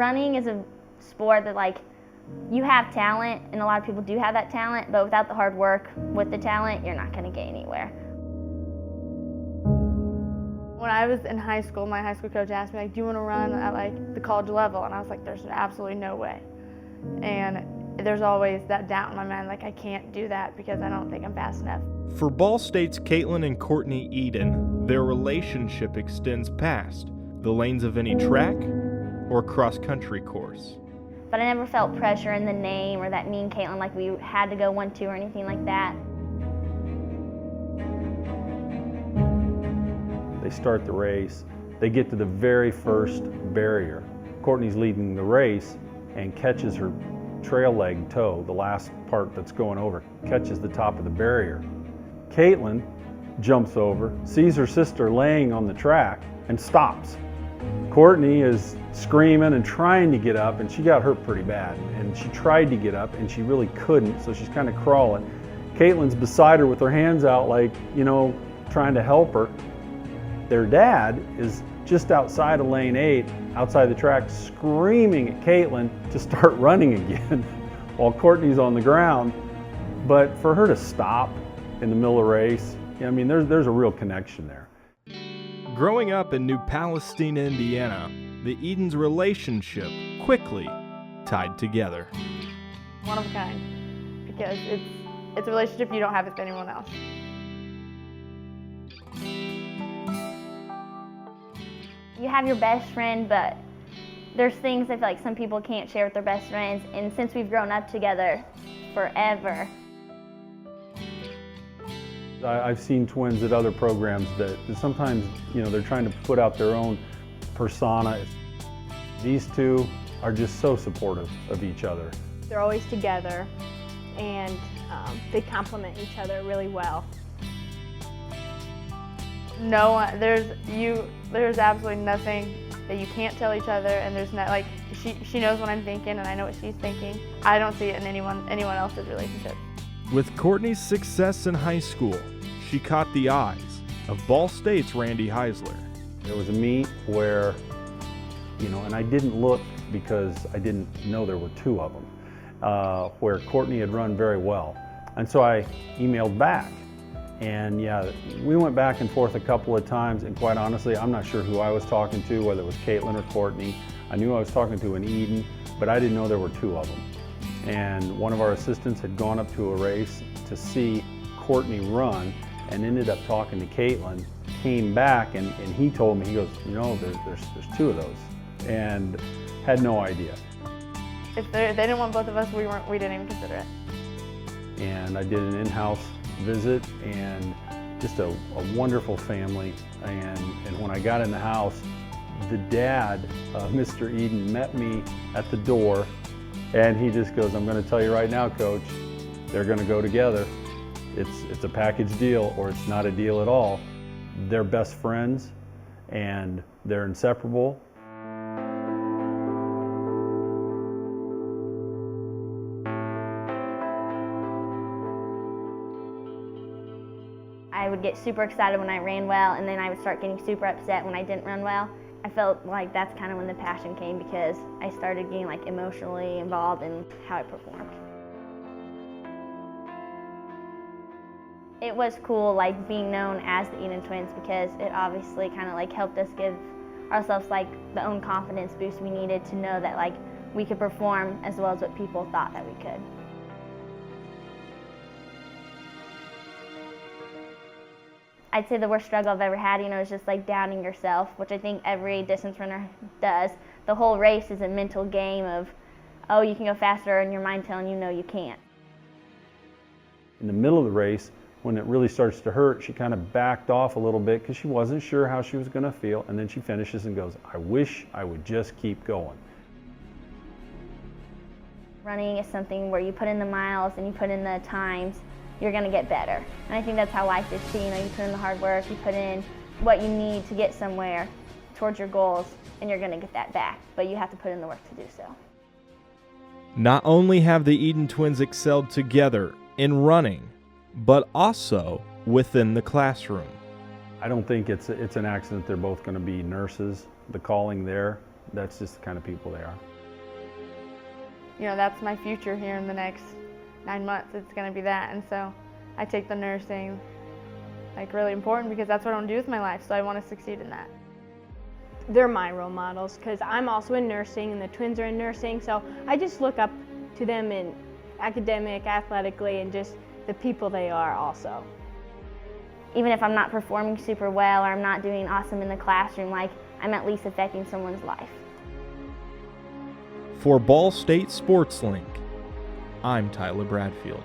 running is a sport that, like, you have talent, and a lot of people do have that talent, but without the hard work with the talent, you're not going to get anywhere. When I was in high school, my high school coach asked me, like, do you want to run at, like, the college level? And I was like, there's absolutely no way. And there's always that doubt in my mind, like, I can't do that because I don't think I'm fast enough. For Ball State's Caitlynn and Courtney Edon, their relationship extends past the lanes of any track or cross-country course. But I never felt pressure in the name or that me and Caitlynn, like, we had to go 1-2 or anything like that. They start the race, they get to the very first barrier. Courtney's leading the race and catches her trail leg toe, the last part that's going over, catches the top of the barrier. Caitlynn jumps over, sees her sister laying on the track, and stops. Courtney is screaming and trying to get up, and she got hurt pretty bad. And she tried to get up, and she really couldn't, so she's kind of crawling. Caitlynn's beside her with her hands out, like, you know, trying to help her. Their dad is just outside of lane 8, outside the track, screaming at Caitlynn to start running again while Courtney's on the ground. But for her to stop in the middle of the race, I mean, there's a real connection there. Growing up in New Palestine, Indiana, the Edons' relationship quickly tied together. One of a kind, because it's a relationship you don't have with anyone else. You have your best friend, but there's things I feel like some people can't share with their best friends, and since we've grown up together forever. I've seen twins at other programs that sometimes, you know, they're trying to put out their own persona. These two are just so supportive of each other. They're always together, and they complement each other really well. No one, there's absolutely nothing that you can't tell each other, and there's not, like, she knows what I'm thinking and I know what she's thinking. I don't see it in anyone else's relationship. With Courtney's success in high school, she caught the eyes of Ball State's Randy Heisler. There was a meet where, you know, and I didn't look because I didn't know there were two of them, where Courtney had run very well. And so I emailed back. And yeah, we went back and forth a couple of times, and quite honestly, I'm not sure who I was talking to, whether it was Caitlynn or Courtney. I knew I was talking to an Edon, but I didn't know there were two of them. And one of our assistants had gone up to a race to see Courtney run and ended up talking to Caitlynn, came back and he told me, he goes, you know, there's two of those, and had no idea. If they didn't want both of us, we didn't even consider it. And I did an in-house visit, and just a wonderful family. And when I got in the house, the dad, Mr. Edon, met me at the door, and he just goes, I'm going to tell you right now, Coach, they're going to go together. It's a package deal, or it's not a deal at all. They're best friends, and they're inseparable. I would get super excited when I ran well, and then I would start getting super upset when I didn't run well. I felt like that's kind of when the passion came, because I started getting, like, emotionally involved in how I performed. It was cool, like, being known as the Edon twins, because it obviously kind of, like, helped us give ourselves, like, the own confidence boost we needed to know that, like, we could perform as well as what people thought that we could. I'd say the worst struggle I've ever had, you know, is just, like, doubting yourself, which I think every distance runner does. The whole race is a mental game of, oh, you can go faster, and your mind telling you, no, you can't. In the middle of the race, when it really starts to hurt, she kind of backed off a little bit because she wasn't sure how she was going to feel, and then she finishes and goes, I wish I would just keep going. Running is something where you put in the miles and you put in the times, you're going to get better. And I think that's how life is too. You know, you put in the hard work, you put in what you need to get somewhere towards your goals, and you're going to get that back. But you have to put in the work to do so. Not only have the Edon twins excelled together in running, but also within the classroom. I don't think it's an accident they're both going to be nurses. The calling there, that's just the kind of people they are. that's my future here in the next 9 months. It's going to be that. And so I take the nursing really important because that's what I want to do with my life. So I want to succeed in that. They're my role models because I'm also in nursing and the twins are in nursing. So I just look up to them in academic, athletically, and just the people they are also. Even if I'm not performing super well or I'm not doing awesome in the classroom, I'm at least affecting someone's life. For Ball State Sports Link, I'm Tyler Bradfield.